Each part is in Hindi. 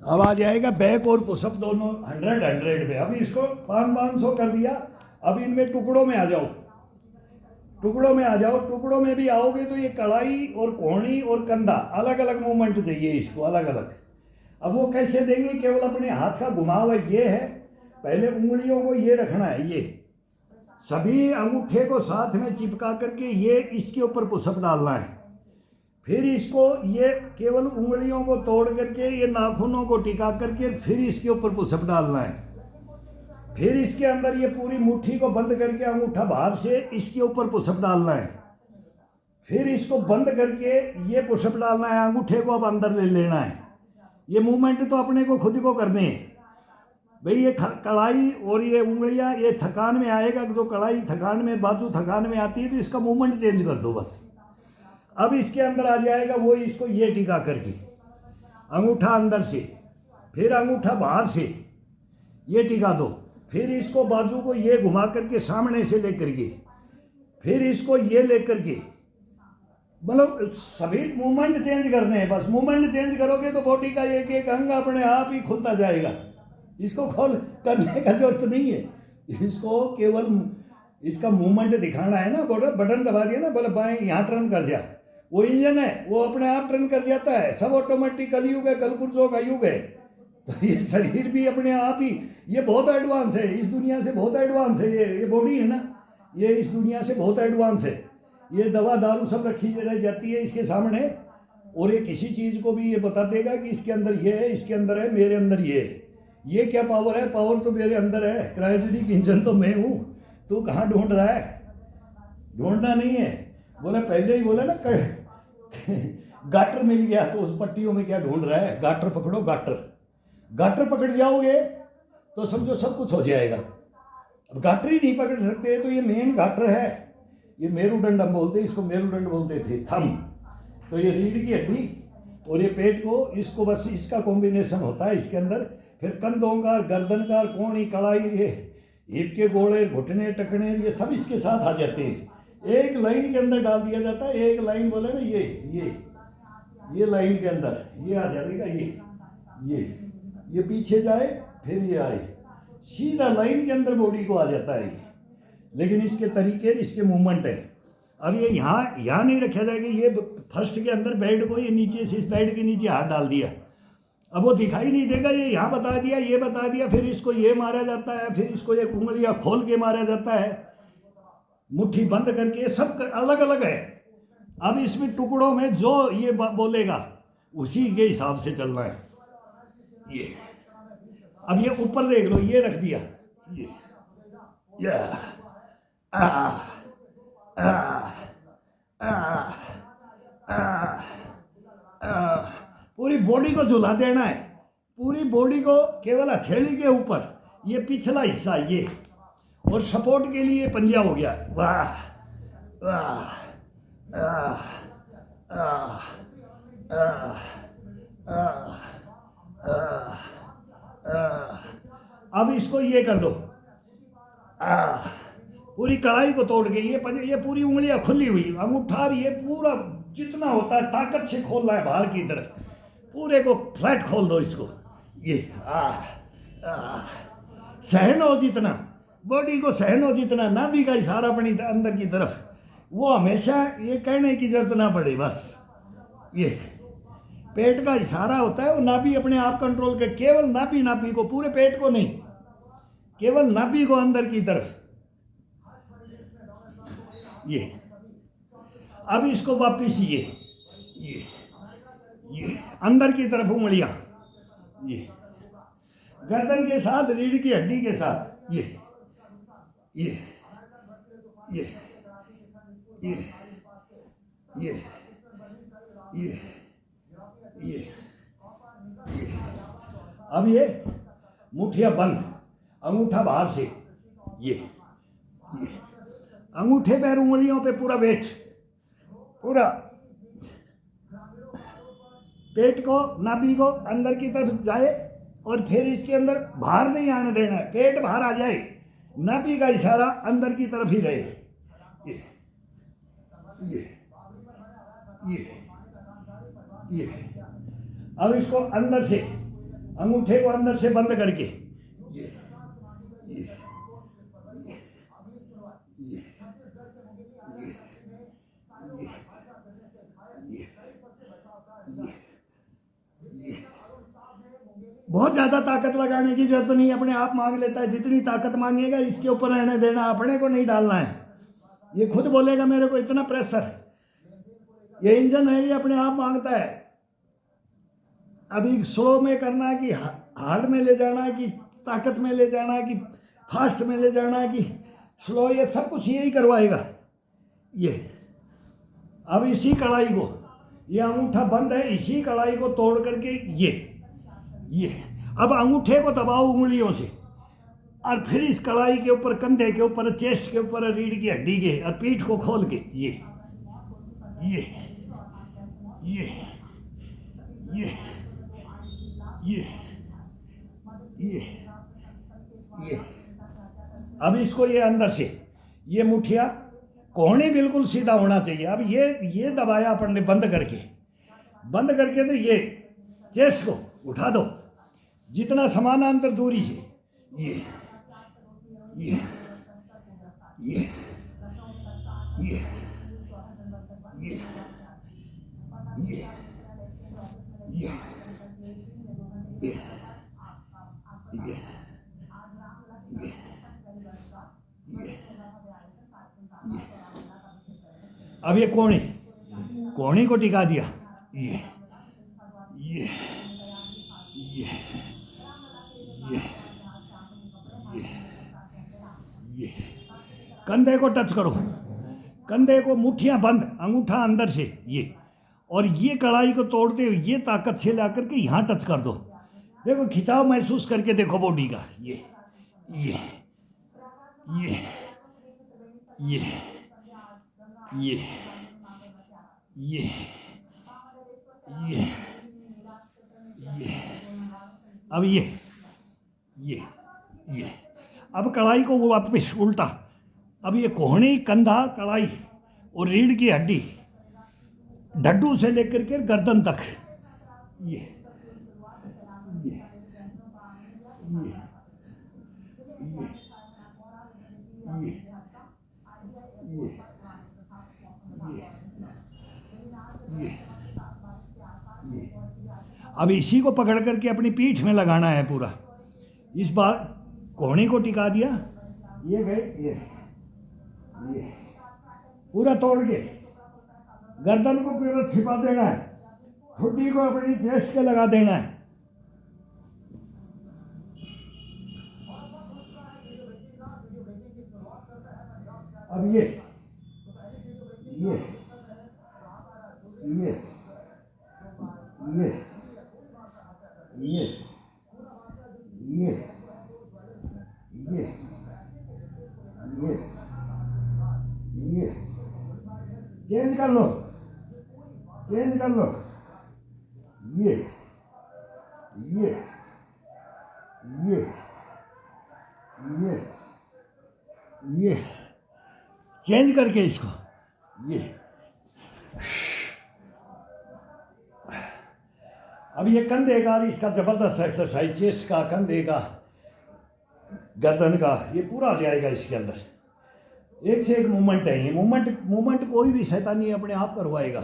अब आ जाएगा बैक और पुशअप दोनों 100 पे। अभी इसको 500 कर दिया। अब इनमें टुकड़ों में आ जाओ, टुकड़ों में आ जाओ। टुकड़ों में भी आओगे तो ये कलाई और कोहनी और कंधा अलग अलग मूवमेंट चाहिए इसको, अलग अलग। अब वो कैसे देंगे? केवल अपने हाथ का घुमाव ये है, पहले उंगलियों को ये रखना है, ये सभी अंगूठे को साथ में चिपका करके ये इसके ऊपर पुशअप डालना है। फिर इसको ये केवल उंगलियों को तोड़ करके ये नाखूनों को टिका करके फिर इसके ऊपर पुशअप डालना है। फिर इसके अंदर ये पूरी मुट्ठी को बंद करके अंगूठा बाहर से इसके ऊपर पुशअप डालना है। फिर इसको बंद करके ये पुशअप डालना है, अंगूठे को अब अंदर ले लेना है। ये मूवमेंट तो अपने को खुद को करने हैं भाई। ये कलाई और ये उंगलियां ये थकान में आएगा, जो कलाई थकान में, बाजू थकान में आती है तो इसका मूवमेंट चेंज कर दो बस। अब इसके अंदर आ जाएगा वो, इसको ये टिका करके अंगूठा अंदर से, फिर अंगूठा बाहर से ये टिका दो। फिर इसको बाजू को ये घुमा करके सामने से लेकर के फिर इसको ये लेकर के, मतलब सभी मूवमेंट चेंज करने हैं बस। मूवमेंट चेंज करोगे तो बॉडी का एक एक अंग अपने आप ही खुलता जाएगा। इसको खोल करने का जरूरत नहीं है, इसको केवल इसका मूवमेंट दिखाना है ना। बटन दबा दिया ना, बोले बाएं यहाँ टर्न कर जा, वो इंजन है वो अपने आप टर्न कर जाता है। सब ऑटोमेटिक कलयुग है, कलपुरुषों का युग है। तो ये शरीर भी अपने आप ही, ये बहुत एडवांस है, इस दुनिया से बहुत एडवांस है। ये बॉडी है ना, ये इस दुनिया से बहुत एडवांस है। ये दवा दारू सब रखी रह जाती है इसके सामने, और ये किसी चीज़ को भी ये बता देगा कि इसके अंदर ये है, इसके अंदर है, मेरे अंदर ये है। ये क्या पावर है? पावर तो मेरे अंदर है, क्रायोजेनिक इंजन तो मैं हूँ। तू कहाँ ढूंढ रहा है? ढूंढना नहीं है। बोला पहले ही बोला ना, गाटर मिल गया तो उस पट्टियों में क्या ढूंढ रहा है? गाटर पकड़ो, गाटर। गाटर पकड़ जाओगे तो समझो सब कुछ हो जाएगा। अब गाटर ही नहीं पकड़ सकते तो ये मेन गाटर है। ये मेरुदंड हम बोलते, इसको मेरुदंड बोलते थे, थम। तो ये रीढ़ की हड्डी और ये पेट को, इसको बस इसका कॉम्बिनेशन होता है इसके अंदर। फिर कंधों का, गर्दन का, कोहनी, कलाई, ये हिप के गोले, घुटने, टकने, ये सब इसके साथ आ जाते हैं। एक लाइन के अंदर डाल दिया जाता है। एक लाइन बोले ना, ये लाइन के अंदर ये आ जाएगा। ये पीछे जाए फिर ये आए, सीधा लाइन के अंदर बॉडी को आ जाता है। लेकिन इसके तरीके, इसके मूवमेंट है। अब ये यहाँ नहीं रखा जाएगा। ये फर्स्ट के अंदर बेड को, ये नीचे से, इस बेड के नीचे हाथ डाल दिया। अब वो दिखाई नहीं देगा, ये यहाँ बता दिया, ये बता दिया। फिर इसको ये मारा जाता है, फिर इसको एक उंगलियाँ खोल के मारा जाता है, मुट्ठी बंद करके, सब अलग अलग है। अब इसमें टुकड़ों में जो ये बोलेगा उसी के हिसाब से चलना है। ये अब ये ऊपर देख लो, ये रख दिया, ये आ आ आ आ पूरी बॉडी को झुला देना है। पूरी बॉडी को केवल हथेली के ऊपर, ये पिछला हिस्सा ये, और सपोर्ट के लिए पंजा हो गया। वाह वाह अब इसको ये कर दो, पूरी कलाई को तोड़ के ये पूरी उंगलियां खुली हुई, अंगूठा ये पूरा जितना होता है ताकत से खोलना है बाहर की तरफ, पूरे को फ्लैट खोल दो इसको। ये सहन हो जितना, बॉडी को सहन हो जितना, नाभि का इशारा अपनी अंदर की तरफ, वो हमेशा ये कहने की जरूरत ना पड़े बस। ये पेट का इशारा होता है, वो नाभि अपने आप कंट्रोल के, केवल नाभि को, पूरे पेट को नहीं, केवल नाभि को अंदर की तरफ। ये अब इसको वापिस ये अंदर की तरफ उंगलियां, ये गर्दन के साथ, रीढ़ की हड्डी के साथ, ये अब ये मुट्ठियां बंद, अंगूठा बाहर से, ये अंगूठे पैर उंगलियों पे पूरा वेट, पूरा पेट को, नाभि को अंदर की तरफ जाए, और फिर इसके अंदर बाहर नहीं आने देना है। पेट बाहर आ जाए, नाभि का इशारा अंदर की तरफ ही रहे। ये अब इसको अंदर से अंगूठे को अंदर से बंद करके ये ये ये ये ये बहुत ज़्यादा ताकत लगाने की जरूरत नहीं, अपने आप मांग लेता है। जितनी ताकत मांगेगा इसके ऊपर रहने देना, अपने को नहीं डालना है। ये खुद बोलेगा मेरे को इतना प्रेशर, ये इंजन है, ये अपने आप मांगता है। अभी स्लो में करना है कि हार्ड में ले जाना है, कि ताकत में ले जाना है, कि फास्ट में ले जाना है, कि स्लो, ये सब कुछ यही करवाएगा। ये अब इसी कढ़ाई को, ये अंगूठा बंद है, इसी कढ़ाई को तोड़ करके ये अब अंगूठे को दबाओ उंगलियों से, और फिर इस कढ़ाई के ऊपर, कंधे के ऊपर, चेस्ट के ऊपर, रीढ़ की हड्डी के और पीठ को खोल के ये ये ये ये ये ये ये अब इसको ये अंदर से ये मुठिया कोहनी बिल्कुल सीधा होना चाहिए। अब ये दबाया अपन ने बंद करके तो ये चेस्ट को उठा दो जितना समानांतर दूरी से, ये ये ये ये ये ये ये ये ये ये अब ये कोहनी को टिका दिया, ये ये ये ये ये कंधे को टच करो, कंधे को, मुट्ठियां बंद, अंगूठा अंदर से ये, और ये कढ़ाई को तोड़ते हुए ये ताकत से ला करके यहाँ टच कर दो। देखो खिंचाव महसूस करके देखो बॉडी का, ये ये ये ये ये ये ये ये अब ये अब कढ़ाई को वो वापस उल्टा, अब ये कोहनी, कंधा, कढ़ाई और रीढ़ की हड्डी, ढड्डू से लेकर के गर्दन तक, ये ये ये ये ये ये ये अब इसी को पकड़ करके अपनी पीठ में लगाना है पूरा। इस बार कोहनी को टिका दिया, ये गए, ये पूरा तोड़ के गर्दन को पूरा छिपा देना है, ठुड्डी को अपनी चेस्ट के लगा देना है। अब ये ये ये ये ये ये ये ये चेंज कर लो, ये ये ये ये चेंज करके इसको, ये अब ये कंधे का, इसका जबरदस्त एक्सरसाइज, चेस्ट का, कंधे का, गर्दन का, ये पूरा आ जाएगा इसके अंदर। एक से एक मूवमेंट है ये, मूवमेंट कोई भी शैतानी अपने आप करवाएगा,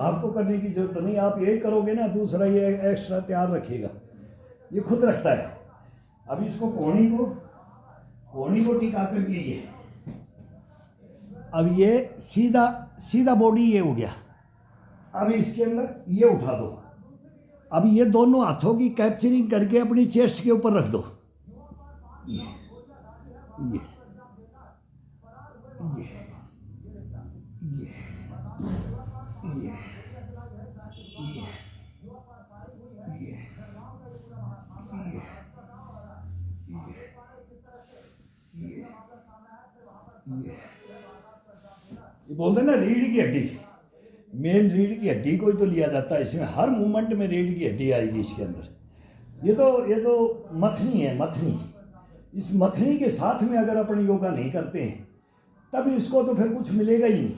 आपको करने की जरूरत नहीं। आप यही करोगे ना, दूसरा ये एक्स्ट्रा तैयार रखेगा, ये खुद रखता है। अब इसको कोहनी को टिका करके ये, अब ये सीधा बॉडी ये हो गया। अब इसके अंदर ये उठा दो, अब ये दोनों हाथों की कैप्चरिंग करके अपनी चेस्ट के ऊपर रख दो, ये ये ये ये ये ये बोलते ना रीढ़ की हड्डी, मेन रीढ़ की हड्डी को ही तो लिया जाता है इसमें, हर मूवमेंट में रीढ़ की हड्डी आएगी इसके अंदर। ये तो मथनी है, मथनी। इस मथनी के साथ में अगर अपन योगा नहीं करते हैं तब इसको तो फिर कुछ मिलेगा ही नहीं।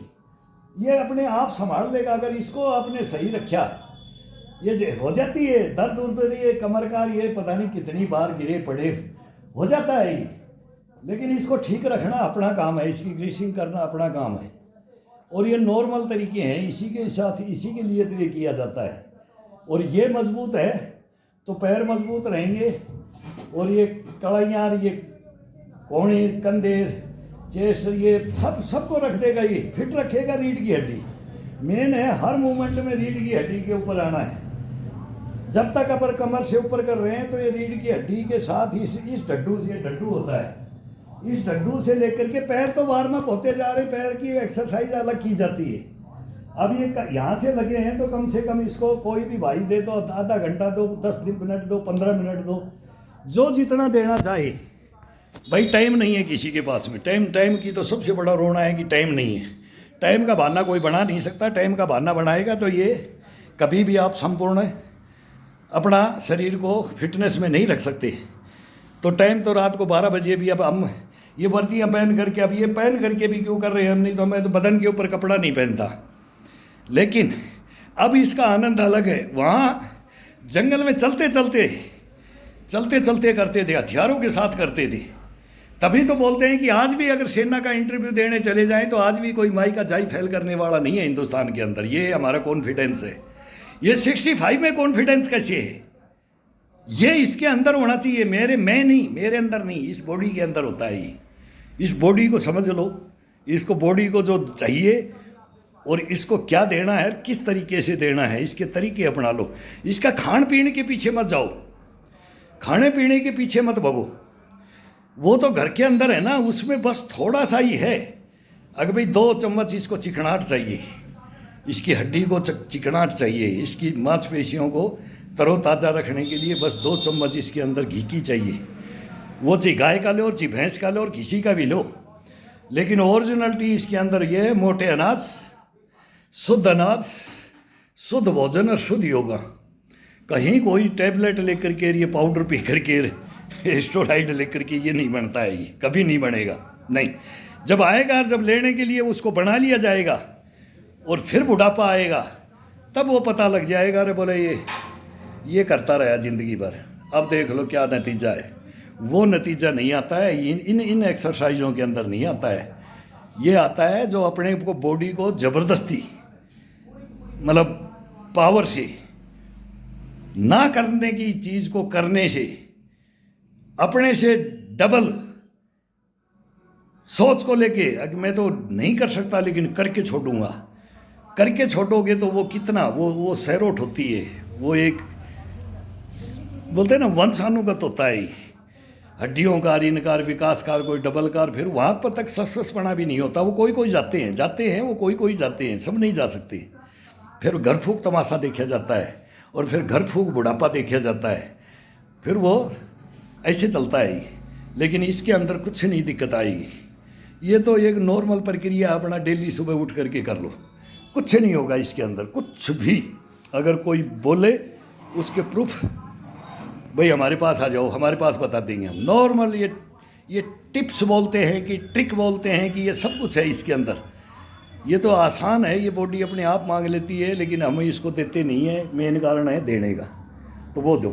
ये अपने आप संभाल लेगा। अगर इसको आपने सही रखा ये हो जाती है, दर्द उर्द ये कमर का, ये पता नहीं कितनी बार गिरे पड़े, हो जाता है ये। लेकिन इसको ठीक रखना अपना काम है, इसकी ग्रीसिंग करना अपना काम है। और ये नॉर्मल तरीके हैं, इसी के साथ इसी के लिए तो ये किया जाता है। और ये मजबूत है तो पैर मजबूत रहेंगे। और ये कड़ाइयाँ, ये कोहनी, कंधे, चेस्ट, ये सबको रख देगा, ये फिट रखेगा रीढ़ की हड्डी। मेन है हर मूवमेंट में रीढ़ की हड्डी के ऊपर आना है। जब तक अपर कमर से ऊपर कर रहे हैं तो ये रीढ़ की हड्डी के साथ इस डड्डू से, डड्डू होता है, इस डड्डू से लेकर के पैर तो वार्म अप होते जा रहे, पैर की एक्सरसाइज अलग की जाती है। अब ये यहाँ से लगे हैं तो कम से कम इसको कोई भी भाई दे तो आधा घंटा दो, 10 मिनट दो, 15 मिनट दो, जो जितना देना चाहे। भाई टाइम नहीं है किसी के पास में, टाइम की तो सबसे बड़ा रोना है कि टाइम नहीं है। टाइम का बहाना कोई बना नहीं सकता। टाइम का बहाना बनाएगा तो ये कभी भी आप संपूर्ण अपना शरीर को फिटनेस में नहीं रख सकते। तो टाइम तो रात को 12 बजे भी, अब हम ये वर्दियाँ पहन करके, अब ये पहन करके भी क्यों कर रहे हैं हम, नहीं तो मैं तो बदन के ऊपर कपड़ा नहीं पहनता। लेकिन अब इसका आनंद अलग है। वहाँ जंगल में चलते चलते करते थे, हथियारों के साथ करते थे। तभी तो बोलते हैं कि आज भी अगर सेना का इंटरव्यू देने चले जाएं तो आज भी कोई माई का जाई फैल करने वाला नहीं है हिंदुस्तान के अंदर। ये हमारा कॉन्फिडेंस है। ये 65 में कॉन्फिडेंस कैसे है? ये इसके अंदर होना चाहिए, मेरे अंदर नहीं, इस बॉडी के अंदर होता है ये। इस बॉडी को समझ लो, इसको बॉडी को जो चाहिए और इसको क्या देना है, किस तरीके से देना है, इसके तरीके अपना लो। इसका खान पीने के पीछे मत जाओ, खाने पीने के पीछे मत भगो। वो तो घर के अंदर है ना, उसमें बस थोड़ा सा ही है। अगर भाई 2 चम्मच इसको चिकनाहट चाहिए, इसकी हड्डी को चिकनाहट चाहिए, इसकी मांसपेशियों को तरोताज़ा रखने के लिए बस 2 चम्मच इसके अंदर घी की चाहिए। वो चाहे गाय का लो और चाहे भैंस का लो और किसी का भी लो, लेकिन ओरिजिनलिटी इसके अंदर ये है, मोटे अनाज, शुद्ध भोजन और शुद्ध योगा। कहीं कोई टैबलेट लेकर के, ये पाउडर पी करके, स्टेरॉइड लेकर के ये नहीं बनता है, ये कभी नहीं बनेगा। नहीं, जब आएगा, जब लेने के लिए उसको बना लिया जाएगा और फिर बुढ़ापा आएगा, तब वो पता लग जाएगा। अरे बोले ये करता रहा ज़िंदगी भर, अब देख लो क्या नतीजा है। वो नतीजा नहीं आता है इन एक्सरसाइजों के अंदर, नहीं आता है। ये आता है जो अपने को बॉडी को ज़बरदस्ती, मतलब पावर से ना करने की चीज़ को करने से, अपने से डबल सोच को लेके, अगर मैं तो नहीं कर सकता लेकिन करके छोड़ूंगा, करके छोड़ोगे तो वो कितना, वो सैरोट होती है। वो एक बोलते हैं ना, वंशानुगत होता है, हड्डियों का, इनकार, विकास कार, कोई डबल कार, फिर वहाँ पर तक सस्पना भी नहीं होता। वो कोई जाते हैं, वो कोई जाते हैं, सब नहीं जा सकते। फिर घर फूक तमाशा देखा जाता है, और फिर घर फूक बुढ़ापा देखा जाता है, फिर वो ऐसे चलता है। लेकिन इसके अंदर कुछ नहीं दिक्कत आएगी। ये तो एक नॉर्मल प्रक्रिया अपना डेली सुबह उठ करके कर लो, कुछ नहीं होगा इसके अंदर, कुछ भी। अगर कोई बोले उसके प्रूफ, भाई हमारे पास आ जाओ, हमारे पास बता देंगे हम। नॉर्मल ये टिप्स बोलते हैं कि ट्रिक बोलते हैं कि ये सब कुछ है इसके अंदर। ये तो आसान है, ये बॉडी अपने आप मांग लेती है, लेकिन हम इसको देते नहीं है। मेन कारण है देने का, तो वो दो।